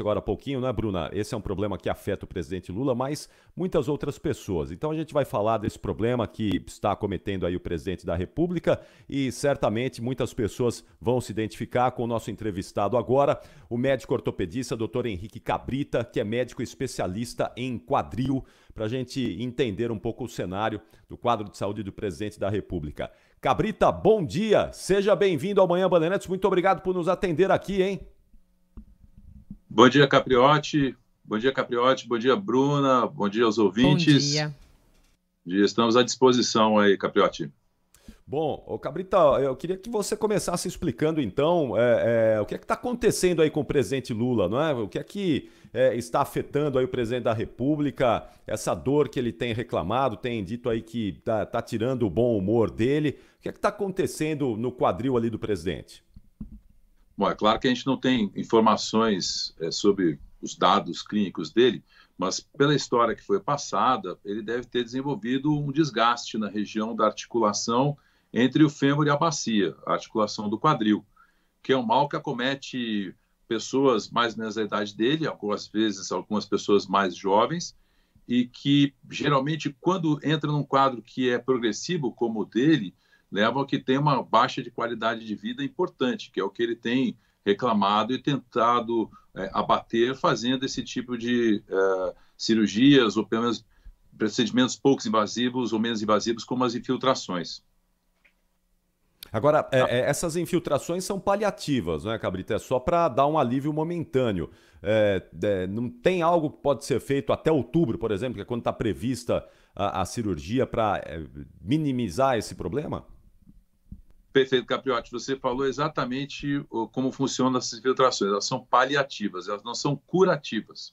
agora há pouquinho, né, Bruna? Esse é um problema que afeta o presidente Lula, mas muitas outras pessoas. Então a gente vai falar desse problema que está acometendo aí o presidente da República e certamente muitas pessoas vão se identificar com o nosso entrevistado agora, o médico ortopedista Dr. Henrique Cabrita, que é médico especialista em quadril, para a gente entender um pouco o cenário do quadro de saúde do presidente da República. Cabrita, bom dia! Seja bem-vindo ao Manhã Bandeirantes. Muito obrigado por nos atender aqui, hein? Bom dia, Capriotti. Bom dia, Capriotti. Bom dia, Bruna. Bom dia aos ouvintes. Bom dia. Estamos à disposição aí, Capriotti. Bom, Cabrita, eu queria que você começasse explicando, então, o que é que está acontecendo aí com o presidente Lula, não é? O que é que está afetando aí o presidente da República, essa dor que ele tem reclamado, tem dito aí que tá tirando o bom humor dele. O que é que está acontecendo no quadril ali do presidente? Bom, é claro que a gente não tem informações sobre os dados clínicos dele, mas pela história que foi passada, ele deve ter desenvolvido um desgaste na região da articulação entre o fêmur e a bacia, a articulação do quadril, que é um mal que acomete pessoas mais ou menos da idade dele, algumas vezes algumas pessoas mais jovens, e que geralmente quando entra num quadro que é progressivo como o dele, levam a que tem uma baixa de qualidade de vida importante, que é o que ele tem reclamado e tentado abater fazendo esse tipo de cirurgias ou pelo menos procedimentos pouco invasivos ou menos invasivos, como as infiltrações. Agora, essas infiltrações são paliativas, né, Cabrita? É só para dar um alívio momentâneo. Não tem algo que pode ser feito até outubro, por exemplo, que é quando está prevista a cirurgia para minimizar esse problema? Perfeito, Capriotti. Você falou exatamente como funcionam essas infiltrações. Elas são paliativas, elas não são curativas.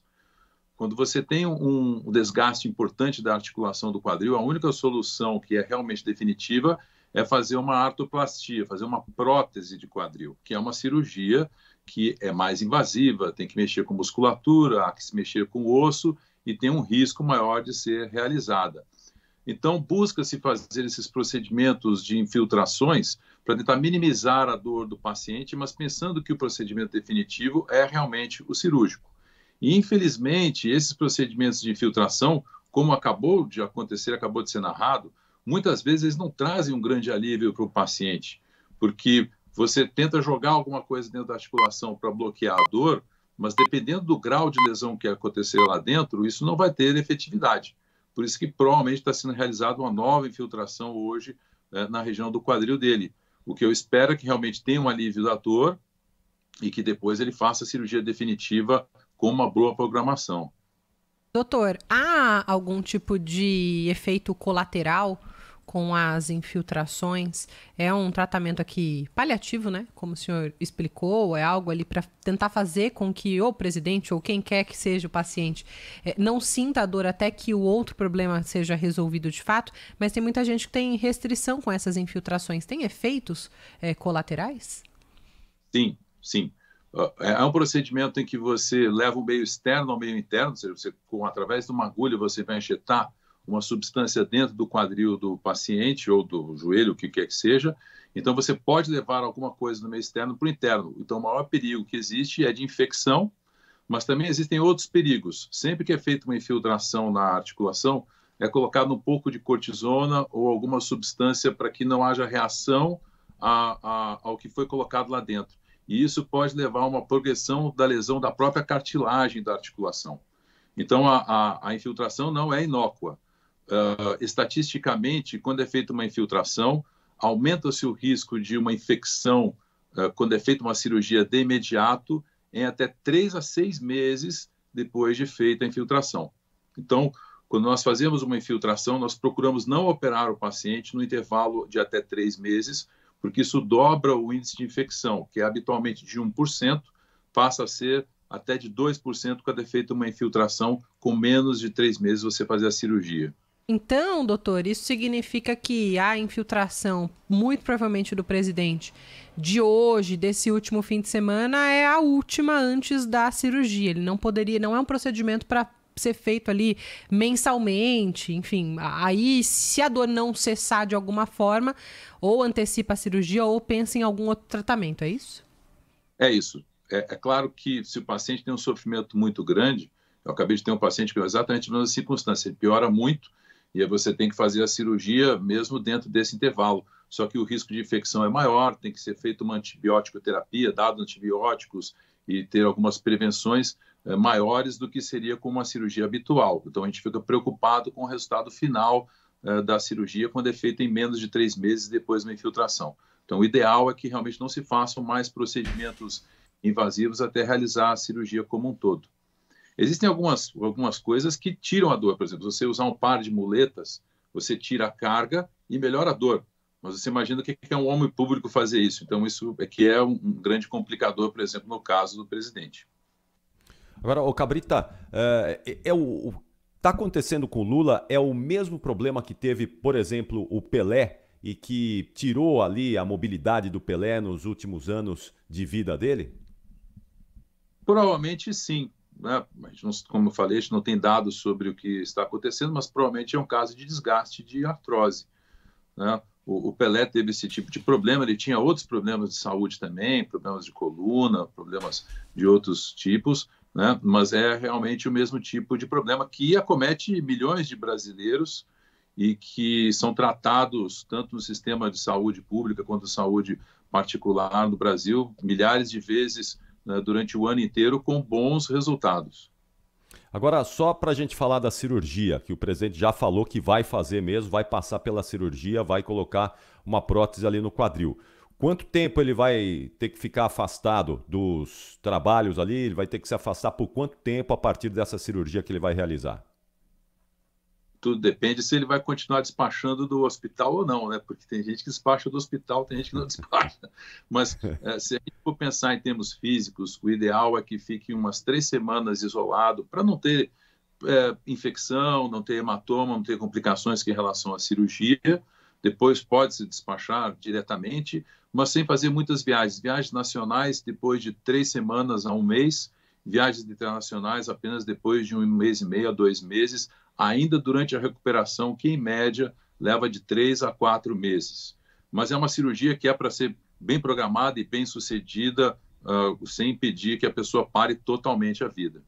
Quando você tem um desgaste importante da articulação do quadril, a única solução que é realmente definitiva é fazer uma artroplastia, fazer uma prótese de quadril, que é uma cirurgia que é mais invasiva, tem que mexer com musculatura, há que se mexer com o osso e tem um risco maior de ser realizada. Então, busca-se fazer esses procedimentos de infiltrações para tentar minimizar a dor do paciente, mas pensando que o procedimento definitivo é realmente o cirúrgico. E, infelizmente, esses procedimentos de infiltração, como acabou de acontecer, acabou de ser narrado, muitas vezes eles não trazem um grande alívio para o paciente, porque você tenta jogar alguma coisa dentro da articulação para bloquear a dor, mas dependendo do grau de lesão que aconteceu lá dentro, isso não vai ter efetividade. Por isso que provavelmente está sendo realizada uma nova infiltração hoje na região do quadril dele. O que eu espero é que realmente tenha um alívio da dor e que depois ele faça a cirurgia definitiva com uma boa programação. Doutor, há algum tipo de efeito colateral com as infiltrações? É um tratamento aqui paliativo, né? Como o senhor explicou, é algo ali para tentar fazer com que o presidente ou quem quer que seja o paciente não sinta a dor até que o outro problema seja resolvido de fato, mas tem muita gente que tem restrição com essas infiltrações. Tem efeitos colaterais? Sim, sim. É um procedimento em que você leva o meio externo ao meio interno, ou seja, através de uma agulha você vai injetar uma substância dentro do quadril do paciente ou do joelho, o que quer que seja. Então, você pode levar alguma coisa do meio externo para o interno. Então, o maior perigo que existe é de infecção, mas também existem outros perigos. Sempre que é feita uma infiltração na articulação, é colocado um pouco de cortisona ou alguma substância para que não haja reação ao que foi colocado lá dentro. E isso pode levar a uma progressão da lesão da própria cartilagem da articulação. Então, a infiltração não é inócua. Estatisticamente, quando é feita uma infiltração, aumenta-se o risco de uma infecção quando é feita uma cirurgia de imediato em até 3 a 6 meses depois de feita a infiltração. Então, quando nós fazemos uma infiltração, nós procuramos não operar o paciente no intervalo de até 3 meses, porque isso dobra o índice de infecção, que é habitualmente de 1%, passa a ser até de 2% quando é feita uma infiltração com menos de 3 meses você fazer a cirurgia. Então, doutor, isso significa que a infiltração, muito provavelmente do presidente, de hoje, desse último fim de semana, é a última antes da cirurgia. Ele não poderia, não é um procedimento para ser feito ali mensalmente, enfim. Aí, se a dor não cessar de alguma forma, ou antecipa a cirurgia ou pensa em algum outro tratamento, é isso? É isso. É claro que se o paciente tem um sofrimento muito grande, eu acabei de ter um paciente que é exatamente a mesma circunstância, ele piora muito, e aí você tem que fazer a cirurgia mesmo dentro desse intervalo. Só que o risco de infecção é maior, tem que ser feita uma antibiótico-terapia, dado antibióticos e ter algumas prevenções maiores do que seria com uma cirurgia habitual. Então, a gente fica preocupado com o resultado final da cirurgia quando é feita em menos de 3 meses depois da infiltração. Então, o ideal é que realmente não se façam mais procedimentos invasivos até realizar a cirurgia como um todo. Existem algumas coisas que tiram a dor. Por exemplo, você usar um par de muletas, você tira a carga e melhora a dor. Mas você imagina o que é um homem público fazer isso. Então, isso é que é um grande complicador, por exemplo, no caso do presidente. Agora, o Cabrita, está acontecendo com o Lula é o mesmo problema que teve, por exemplo, o Pelé e que tirou ali a mobilidade do Pelé nos últimos anos de vida dele? Provavelmente sim. Né? Como eu falei, a gente não tem dados sobre o que está acontecendo, mas provavelmente é um caso de desgaste de artrose. Né? O Pelé teve esse tipo de problema, ele tinha outros problemas de saúde também, problemas de coluna, problemas de outros tipos, né? Mas é realmente o mesmo tipo de problema que acomete milhões de brasileiros e que são tratados tanto no sistema de saúde pública quanto saúde particular no Brasil, milhares de vezes, né, durante o ano inteiro, com bons resultados. Agora, só para a gente falar da cirurgia, que o presidente já falou que vai fazer mesmo, vai passar pela cirurgia, vai colocar uma prótese ali no quadril. Quanto tempo ele vai ter que ficar afastado dos trabalhos ali? Ele vai ter que se afastar por quanto tempo a partir dessa cirurgia que ele vai realizar? Tudo depende se ele vai continuar despachando do hospital ou não, né? Porque tem gente que despacha do hospital, tem gente que não despacha. Mas se a gente for pensar em termos físicos, o ideal é que fique umas 3 semanas isolado para não ter infecção, não ter hematoma, não ter complicações em relação à cirurgia. Depois pode se despachar diretamente, mas sem fazer muitas viagens. Viagens nacionais depois de 3 semanas a 1 mês, viagens internacionais apenas depois de 1 mês e meio a 2 meses, ainda durante a recuperação, que em média leva de 3 a 4 meses. Mas é uma cirurgia que é para ser bem programada e bem sucedida, sem impedir que a pessoa pare totalmente a vida.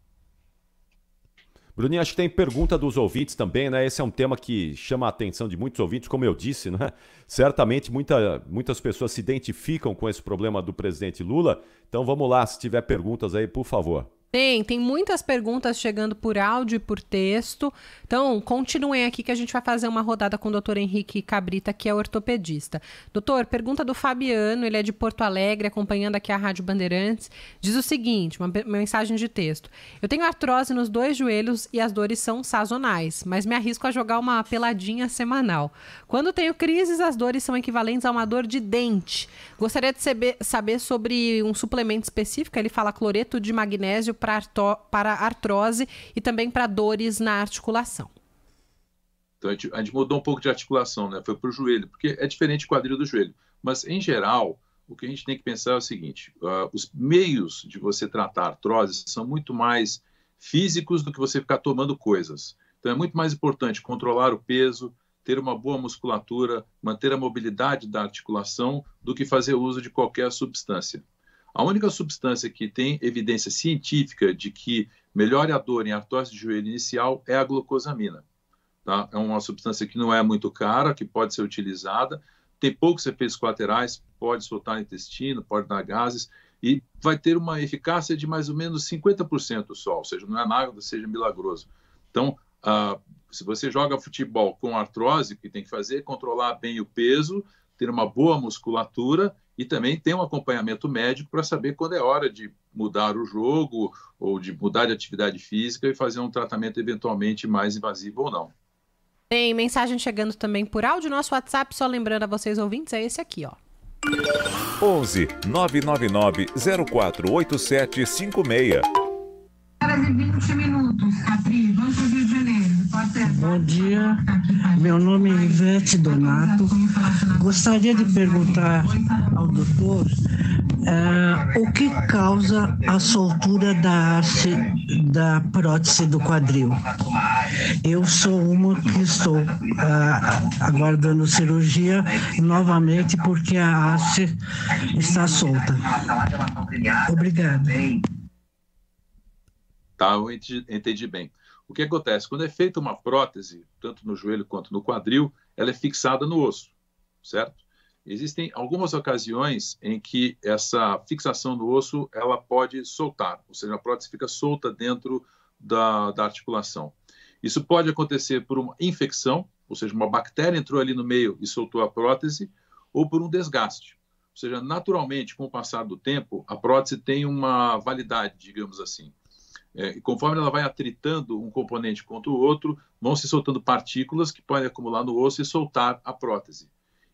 Bruninho, acho que tem pergunta dos ouvintes também, né? Esse é um tema que chama a atenção de muitos ouvintes, como eu disse, né? Certamente muitas pessoas se identificam com esse problema do presidente Lula. Então vamos lá, se tiver perguntas aí, por favor. Tem muitas perguntas chegando por áudio e por texto. Então, continuem aqui que a gente vai fazer uma rodada com o Dr. Henrique Cabrita, que é ortopedista. Doutor, pergunta do Fabiano, ele é de Porto Alegre, acompanhando aqui a Rádio Bandeirantes. Diz o seguinte, uma mensagem de texto. Eu tenho artrose nos 2 joelhos e as dores são sazonais, mas me arrisco a jogar uma peladinha semanal. Quando tenho crises, as dores são equivalentes a uma dor de dente. Gostaria de saber sobre um suplemento específico. Ele fala cloreto de magnésio para artrose e também para dores na articulação. Então, a gente mudou um pouco de articulação, né? Foi para o joelho, porque é diferente o quadril do joelho. Mas, em geral, o que a gente tem que pensar é o seguinte, os meios de você tratar artrose são muito mais físicos do que você ficar tomando coisas. Então, é muito mais importante controlar o peso, ter uma boa musculatura, manter a mobilidade da articulação, do que fazer uso de qualquer substância. A única substância que tem evidência científica de que melhora a dor em artrose de joelho inicial é a glucosamina. Tá? É uma substância que não é muito cara, que pode ser utilizada, tem poucos efeitos colaterais, pode soltar intestino, pode dar gases, e vai ter uma eficácia de mais ou menos 50% só, ou seja, não é nada que seja milagroso. Então, se você joga futebol com artrose, o que tem que fazer é controlar bem o peso, ter uma boa musculatura e também ter um acompanhamento médico para saber quando é hora de mudar o jogo ou de mudar de atividade física e fazer um tratamento eventualmente mais invasivo ou não. Tem mensagem chegando também por áudio. Nosso WhatsApp, só lembrando a vocês ouvintes, é esse aqui, ó. 11 999 048756. Horas e 20 minutos, Capri, Banco do Rio de Janeiro, repórter Bom dia, meu nome é Ivete Donato. Gostaria de perguntar ao doutor o que causa a soltura da haste da prótese do quadril. Eu sou uma que estou aguardando cirurgia novamente porque a haste está solta. Obrigada. Tá, eu entendi bem. O que acontece? Quando é feita uma prótese, tanto no joelho quanto no quadril, ela é fixada no osso, certo? Existem algumas ocasiões em que essa fixação no osso ela pode soltar, ou seja, a prótese fica solta dentro da articulação. Isso pode acontecer por uma infecção, ou seja, uma bactéria entrou ali no meio e soltou a prótese, ou por um desgaste. Ou seja, naturalmente, com o passar do tempo, a prótese tem uma validade, digamos assim. E conforme ela vai atritando um componente contra o outro, vão se soltando partículas que podem acumular no osso e soltar a prótese.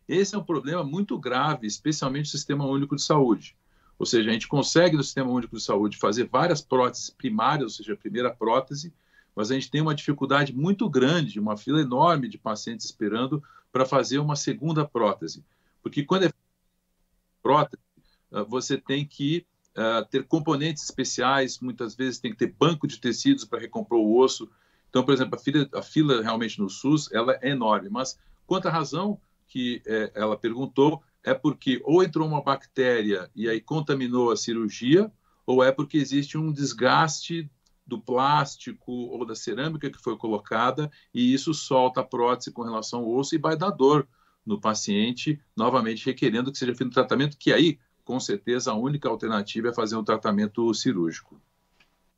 Esse é um problema muito grave, especialmente no Sistema Único de Saúde. Ou seja, a gente consegue no Sistema Único de Saúde fazer várias próteses primárias, ou seja, a primeira prótese, mas a gente tem uma dificuldade muito grande, uma fila enorme de pacientes esperando para fazer uma segunda prótese. Porque quando é prótese, você tem que ter componentes especiais, muitas vezes tem que ter banco de tecidos para recompor o osso. Então, por exemplo, a fila realmente no SUS ela é enorme, mas quanto à razão que ela perguntou, é porque ou entrou uma bactéria e aí contaminou a cirurgia, ou é porque existe um desgaste do plástico ou da cerâmica que foi colocada e isso solta a prótese com relação ao osso e vai dar dor no paciente, novamente requerendo que seja feito um tratamento que aí, com certeza, a única alternativa é fazer um tratamento cirúrgico.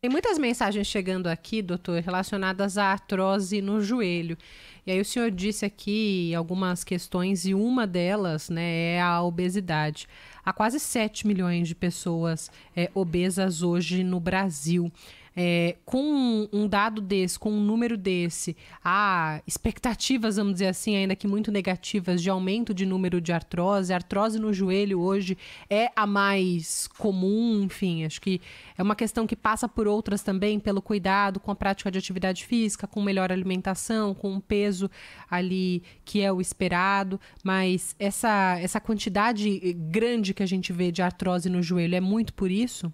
Tem muitas mensagens chegando aqui, doutor, relacionadas à artrose no joelho. E aí o senhor disse aqui algumas questões e uma delas, né, é a obesidade. Há quase 7 milhões de pessoas obesas hoje no Brasil. Com um dado desse, com um número desse, há expectativas, vamos dizer assim, ainda que muito negativas, de aumento de número de artrose. A artrose no joelho hoje é a mais comum, enfim, acho que é uma questão que passa por outras também, pelo cuidado com a prática de atividade física, com melhor alimentação, com um peso ali que é o esperado, mas essa quantidade grande que a gente vê de artrose no joelho é muito por isso?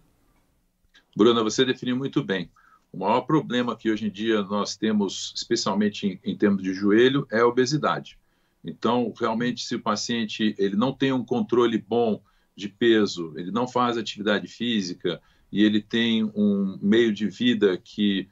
Bruna, você definiu muito bem. O maior problema que hoje em dia nós temos, especialmente em termos de joelho, é a obesidade. Então, realmente, se o paciente ele não tem um controle bom de peso, ele não faz atividade física e ele tem um meio de vida que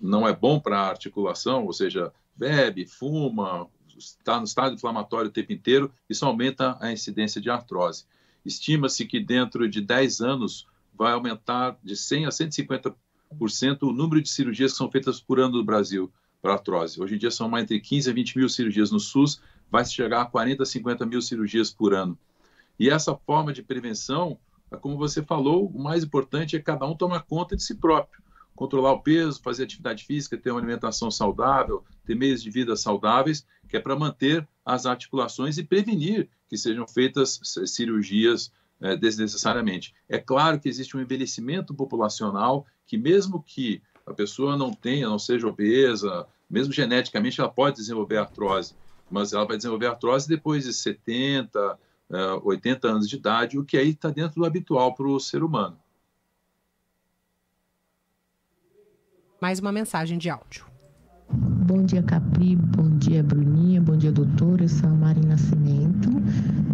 não é bom para a articulação, ou seja, bebe, fuma, está no estado inflamatório o tempo inteiro, isso aumenta a incidência de artrose. Estima-se que dentro de 10 anos vai aumentar de 100% a 150% o número de cirurgias que são feitas por ano no Brasil para artrose. Hoje em dia são mais entre 15 a 20 mil cirurgias no SUS, vai chegar a 40 a 50 mil cirurgias por ano. E essa forma de prevenção, como você falou, o mais importante é cada um tomar conta de si próprio. Controlar o peso, fazer atividade física, ter uma alimentação saudável, ter meios de vida saudáveis, que é para manter as articulações e prevenir que sejam feitas cirurgias desnecessariamente. É claro que existe um envelhecimento populacional que mesmo que a pessoa não seja obesa, mesmo geneticamente ela pode desenvolver artrose, mas ela vai desenvolver artrose depois de 70, 80 anos de idade, o que aí está dentro do habitual para o ser humano. Mais uma mensagem de áudio. Bom dia, Capri. Bom dia, Bruninha. Bom dia, doutor. Eu sou a Mari Nascimento.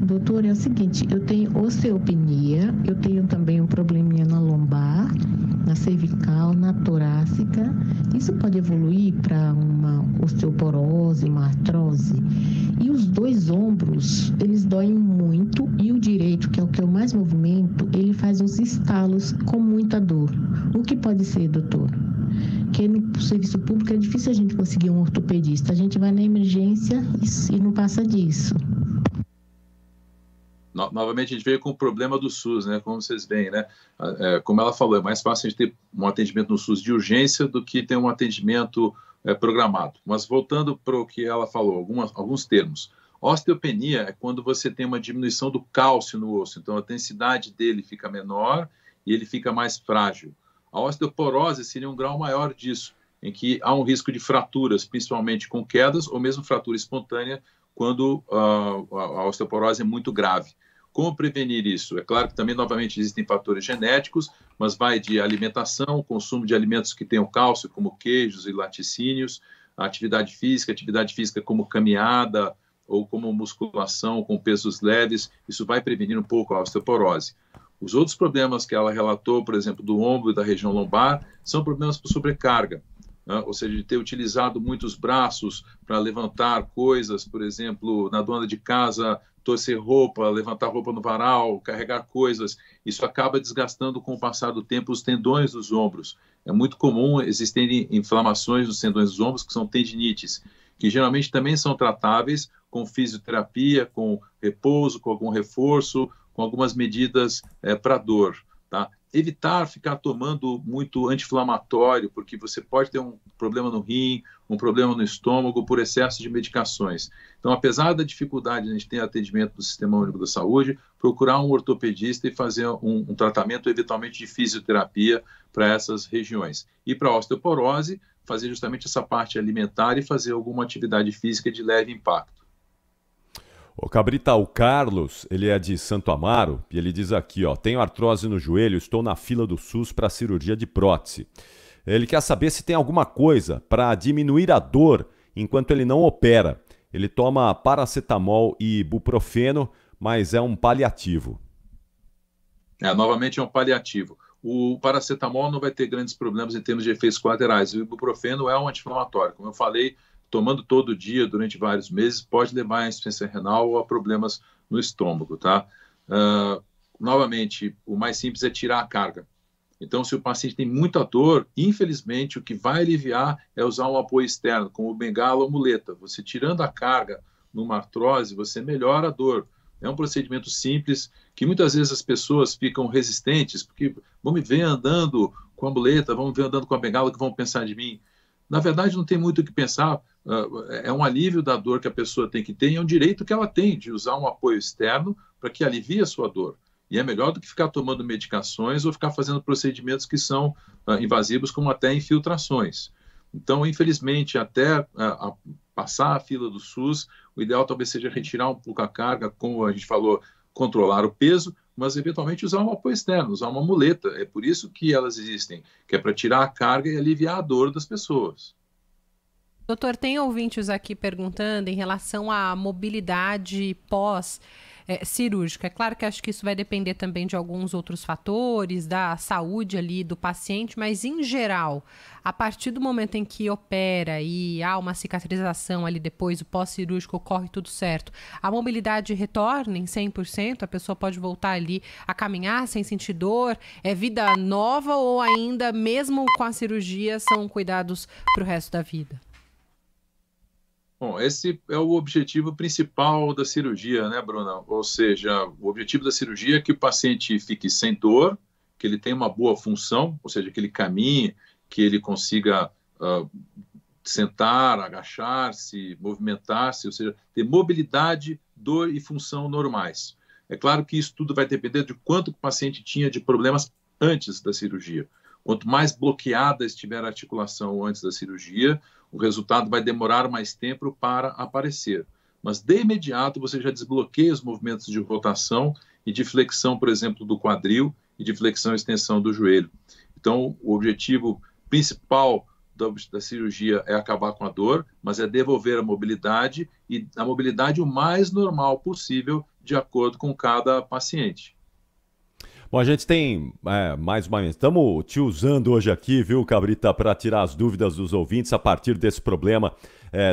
Doutor, é o seguinte, eu tenho osteopenia, eu tenho também um probleminha na lombar, na cervical, na torácica. Isso pode evoluir para uma osteoporose, uma artrose? E os dois ombros, eles doem muito e o direito, que é o que eu mais movimento, ele faz uns estalos com muita dor. O que pode ser, doutor? Porque no serviço público é difícil a gente conseguir um ortopedista. A gente vai na emergência e não passa disso. Novamente, a gente veio com o problema do SUS, né? Como vocês veem, né? Como ela falou, é mais fácil a gente ter um atendimento no SUS de urgência do que ter um atendimento programado. Mas voltando para o que ela falou, alguns termos. Osteopenia é quando você tem uma diminuição do cálcio no osso. Então, a densidade dele fica menor e ele fica mais frágil. A osteoporose seria um grau maior disso, em que há um risco de fraturas, principalmente com quedas, ou mesmo fratura espontânea, quando a osteoporose é muito grave. Como prevenir isso? É claro que também, novamente, existem fatores genéticos, mas vai de alimentação, consumo de alimentos que tenham cálcio, como queijos e laticínios, atividade física como caminhada ou como musculação com pesos leves, isso vai prevenir um pouco a osteoporose. Os outros problemas que ela relatou, por exemplo, do ombro e da região lombar, são problemas por sobrecarga, né? Ou seja, de ter utilizado muitos braços para levantar coisas, por exemplo, na dona de casa, torcer roupa, levantar roupa no varal, carregar coisas. Isso acaba desgastando com o passar do tempo os tendões dos ombros. É muito comum existirem inflamações nos tendões dos ombros, que são tendinites, que geralmente também são tratáveis com fisioterapia, com repouso, com algum reforço, com algumas medidas para dor, tá? Evitar ficar tomando muito anti-inflamatório, porque você pode ter um problema no rim, um problema no estômago por excesso de medicações. Então, apesar da dificuldade de a gente ter atendimento do Sistema Único da Saúde, procurar um ortopedista e fazer um tratamento, eventualmente, de fisioterapia para essas regiões. E para a osteoporose, fazer justamente essa parte alimentar e fazer alguma atividade física de leve impacto. Ô Cabrita, o Carlos, ele é de Santo Amaro e ele diz aqui, ó, tenho artrose no joelho, estou na fila do SUS para cirurgia de prótese. Ele quer saber se tem alguma coisa para diminuir a dor enquanto ele não opera. Ele toma paracetamol e ibuprofeno, mas é um paliativo. Novamente é um paliativo. O paracetamol não vai ter grandes problemas em termos de efeitos colaterais. O ibuprofeno é um anti-inflamatório. Como eu falei, tomando todo dia durante vários meses pode levar à insuficiência renal ou a problemas no estômago, tá? Novamente, o mais simples é tirar a carga. Então, se o paciente tem muita dor, infelizmente, o que vai aliviar é usar um apoio externo, como bengala ou muleta. Você tirando a carga numa artrose, você melhora a dor. É um procedimento simples que muitas vezes as pessoas ficam resistentes, porque vão me ver andando com a muleta, vão me ver andando com a bengala, o que vão pensar de mim? Na verdade, não tem muito o que pensar. É um alívio da dor que a pessoa tem que ter e é um direito que ela tem de usar um apoio externo para que alivie a sua dor. E é melhor do que ficar tomando medicações ou ficar fazendo procedimentos que são invasivos, como até infiltrações. Então, infelizmente, até passar a fila do SUS, o ideal talvez seja retirar um pouco a carga, como a gente falou, controlar o peso, mas eventualmente usar um apoio externo, usar uma muleta. É por isso que elas existem, que é para tirar a carga e aliviar a dor das pessoas. Doutor, tem ouvintes aqui perguntando em relação à mobilidade pós-cirúrgica. É claro que acho que isso vai depender também de alguns outros fatores, da saúde ali do paciente, mas em geral, a partir do momento em que opera e há uma cicatrização ali depois, o pós-cirúrgico ocorre tudo certo, a mobilidade retorna em 100%? A pessoa pode voltar ali a caminhar sem sentir dor? É vida nova ou ainda, mesmo com a cirurgia, são cuidados para o resto da vida? Bom, esse é o objetivo principal da cirurgia, né, Bruna? Ou seja, o objetivo da cirurgia é que o paciente fique sem dor, que ele tenha uma boa função, ou seja, que ele caminhe, que ele consiga sentar, agachar-se, movimentar-se, ou seja, ter mobilidade, dor e função normais. É claro que isso tudo vai depender de quanto o paciente tinha de problemas antes da cirurgia. Quanto mais bloqueada estiver a articulação antes da cirurgia, o resultado vai demorar mais tempo para aparecer. Mas, de imediato, você já desbloqueia os movimentos de rotação e de flexão, por exemplo, do quadril e de flexão e extensão do joelho. Então, o objetivo principal da cirurgia é acabar com a dor, mas é devolver a mobilidade e a mobilidade o mais normal possível, de acordo com cada paciente. Bom, a gente tem mais uma vez, estamos te usando hoje aqui, viu, Cabrita, para tirar as dúvidas dos ouvintes a partir desse problema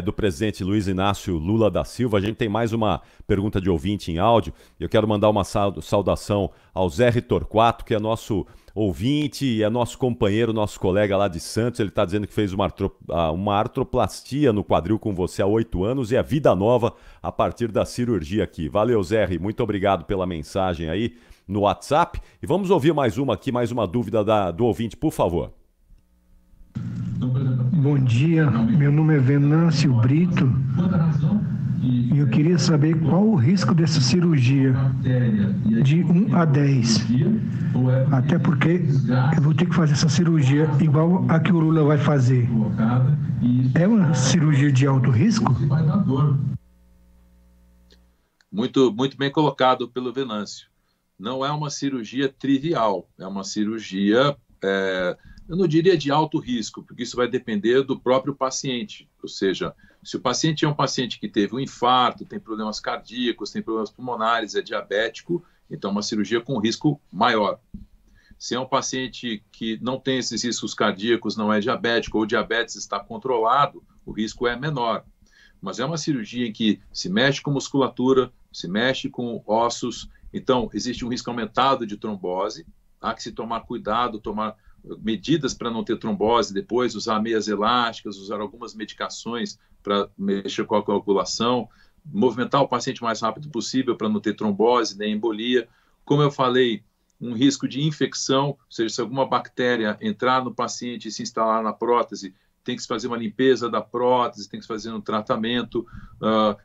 do presidente Luiz Inácio Lula da Silva. A gente tem mais uma pergunta de ouvinte em áudio. Eu quero mandar uma saudação ao Zé Torquato, que é nosso ouvinte e é nosso companheiro, nosso colega lá de Santos. Ele está dizendo que fez uma artroplastia no quadril com você há 8 anos e é vida nova a partir da cirurgia aqui. Valeu, Zé, muito obrigado pela mensagem aí no WhatsApp. E vamos ouvir mais uma aqui, mais uma dúvida do ouvinte, por favor. Bom dia, meu nome é Venâncio Brito E eu queria saber qual o risco dessa cirurgia de 1 a 10. Até porque eu vou ter que fazer essa cirurgia igual a que o Lula vai fazer. É uma cirurgia de alto risco? Muito bem colocado pelo Venâncio. Não é uma cirurgia trivial, é uma cirurgia, eu não diria de alto risco, porque isso vai depender do próprio paciente. Ou seja, se o paciente é um paciente que teve um infarto, tem problemas cardíacos, tem problemas pulmonares, é diabético, então é uma cirurgia com risco maior. Se é um paciente que não tem esses riscos cardíacos, não é diabético, ou o diabetes está controlado, o risco é menor. Mas é uma cirurgia em que se mexe com musculatura, se mexe com ossos, então existe um risco aumentado de trombose, há que se tomar cuidado, tomar medidas para não ter trombose depois, usar meias elásticas, usar algumas medicações para mexer com a coagulação, movimentar o paciente o mais rápido possível para não ter trombose nem embolia. Como eu falei, um risco de infecção, ou seja, se alguma bactéria entrar no paciente e se instalar na prótese, tem que se fazer uma limpeza da prótese, tem que se fazer um tratamento.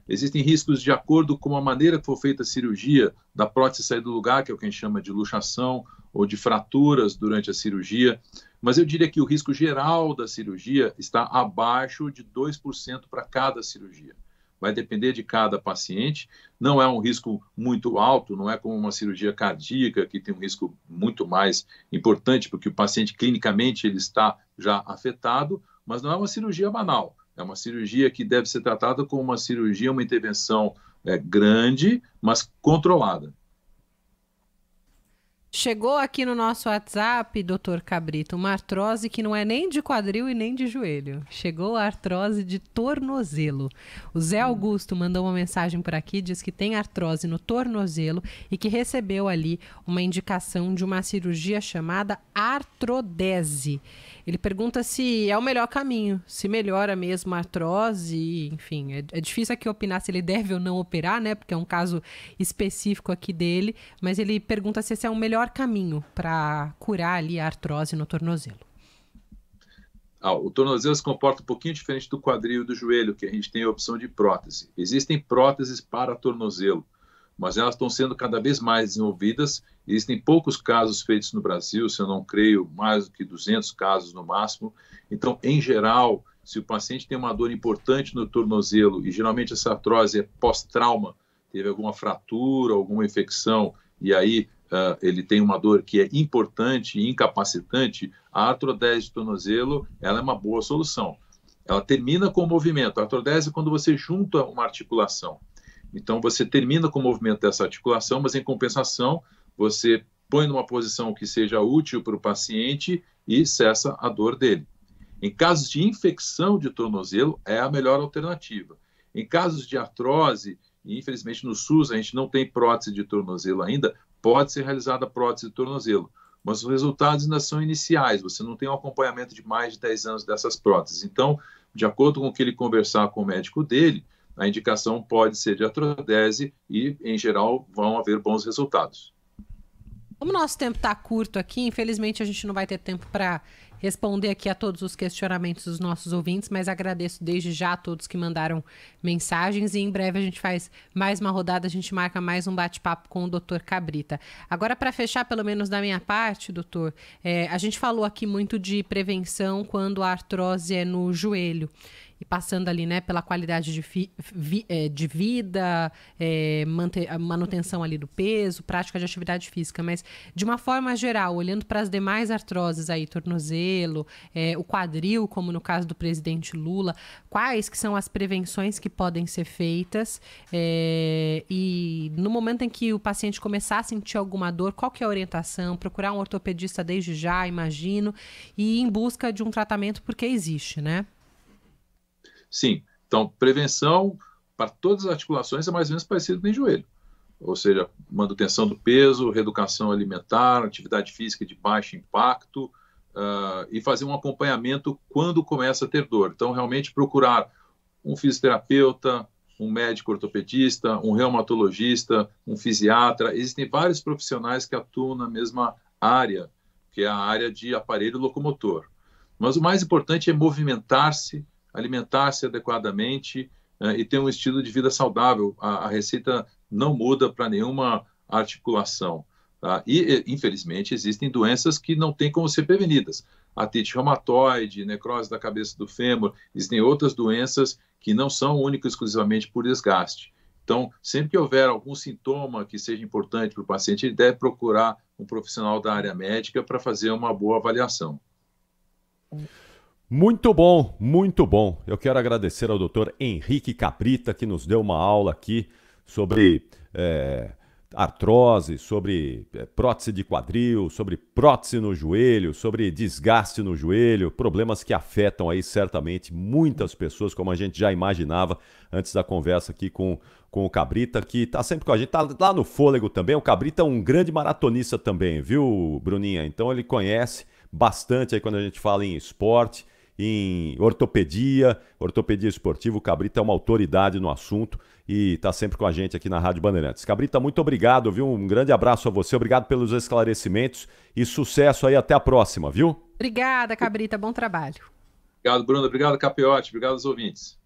Existem riscos de acordo com a maneira que for feita a cirurgia, da prótese sair do lugar, que é o que a gente chama de luxação, ou de fraturas durante a cirurgia. Mas eu diria que o risco geral da cirurgia está abaixo de 2% para cada cirurgia. Vai depender de cada paciente. Não é um risco muito alto, não é como uma cirurgia cardíaca, que tem um risco muito mais importante, porque o paciente clinicamente ele está já afetado, mas não é uma cirurgia banal. É uma cirurgia que deve ser tratada como uma cirurgia, uma intervenção grande, mas controlada. Chegou aqui no nosso WhatsApp, doutor Cabrito, uma artrose que não é nem de quadril e nem de joelho. Chegou a artrose de tornozelo. O Zé Augusto mandou uma mensagem por aqui, diz que tem artrose no tornozelo e que recebeu ali uma indicação de uma cirurgia chamada artrodese. Ele pergunta se é o melhor caminho, se melhora mesmo a artrose, enfim, é difícil aqui opinar se ele deve ou não operar, né, porque é um caso específico aqui dele, mas ele pergunta se esse é o melhor caminho para curar ali a artrose no tornozelo. O tornozelo se comporta um pouquinho diferente do quadril e do joelho, que a gente tem a opção de prótese. Existem próteses para tornozelo, mas elas estão sendo cada vez mais desenvolvidas. Existem poucos casos feitos no Brasil, se eu não creio, mais do que 200 casos no máximo. Então, em geral, se o paciente tem uma dor importante no tornozelo, e geralmente essa artrose é pós-trauma, teve alguma fratura, alguma infecção, e aí ele tem uma dor que é importante e incapacitante, a artrodese de tornozelo ela é uma boa solução. Ela termina com o movimento. A artrodese é quando você junta uma articulação. Então, você termina com o movimento dessa articulação, mas, em compensação, você põe numa posição que seja útil para o paciente e cessa a dor dele. Em casos de infecção de tornozelo, é a melhor alternativa. Em casos de artrose, e infelizmente no SUS a gente não tem prótese de tornozelo ainda, pode ser realizada a prótese de tornozelo. Mas os resultados ainda são iniciais, você não tem um acompanhamento de mais de 10 anos dessas próteses. Então, de acordo com o que ele conversar com o médico dele, a indicação pode ser de artrodese e, em geral, vão haver bons resultados. Como o nosso tempo está curto aqui, infelizmente a gente não vai ter tempo para responder aqui a todos os questionamentos dos nossos ouvintes, mas agradeço desde já a todos que mandaram mensagens e em breve a gente faz mais uma rodada, a gente marca mais um bate-papo com o Dr. Cabrita. Agora, para fechar, pelo menos da minha parte, doutor, a gente falou aqui muito de prevenção quando a artrose é no joelho. E passando ali, né, pela qualidade de vida, manutenção ali do peso, prática de atividade física. Mas, de uma forma geral, olhando para as demais artroses aí, tornozelo, o quadril, como no caso do presidente Lula, quais que são as prevenções que podem ser feitas? E no momento em que o paciente começar a sentir alguma dor, qual que é a orientação? Procurar um ortopedista desde já, imagino, e ir em busca de um tratamento, porque existe, né? Sim, então prevenção para todas as articulações é mais ou menos parecido com o joelho, ou seja, manutenção do peso, reeducação alimentar, atividade física de baixo impacto e fazer um acompanhamento quando começa a ter dor. Então, realmente procurar um fisioterapeuta, um médico ortopedista, um reumatologista, um fisiatra. Existem vários profissionais que atuam na mesma área, que é a área de aparelho locomotor. Mas o mais importante é movimentar-se, alimentar-se adequadamente, e ter um estilo de vida saudável. A receita não muda para nenhuma articulação. Tá? E, infelizmente, existem doenças que não têm como ser prevenidas. Artrite reumatoide, necrose da cabeça do fêmur, existem outras doenças que não são únicas exclusivamente por desgaste. Então, sempre que houver algum sintoma que seja importante para o paciente, ele deve procurar um profissional da área médica para fazer uma boa avaliação. Muito bom, muito bom. Eu quero agradecer ao Dr. Henrique Cabrita, que nos deu uma aula aqui sobre artrose, sobre prótese de quadril, sobre prótese no joelho, sobre desgaste no joelho, problemas que afetam aí certamente muitas pessoas, como a gente já imaginava antes da conversa aqui com o Cabrita, que está sempre com a gente, está lá no fôlego também. O Cabrita é um grande maratonista também, viu, Bruninha? Então ele conhece bastante aí quando a gente fala em esporte, em ortopedia esportiva. O Cabrita é uma autoridade no assunto e está sempre com a gente aqui na Rádio Bandeirantes. Cabrita, muito obrigado, viu? Um grande abraço a você, obrigado pelos esclarecimentos e sucesso aí, até a próxima, viu? Obrigada, Cabrita, bom trabalho. Obrigado, Bruno, obrigado, Capiotti, obrigado aos ouvintes.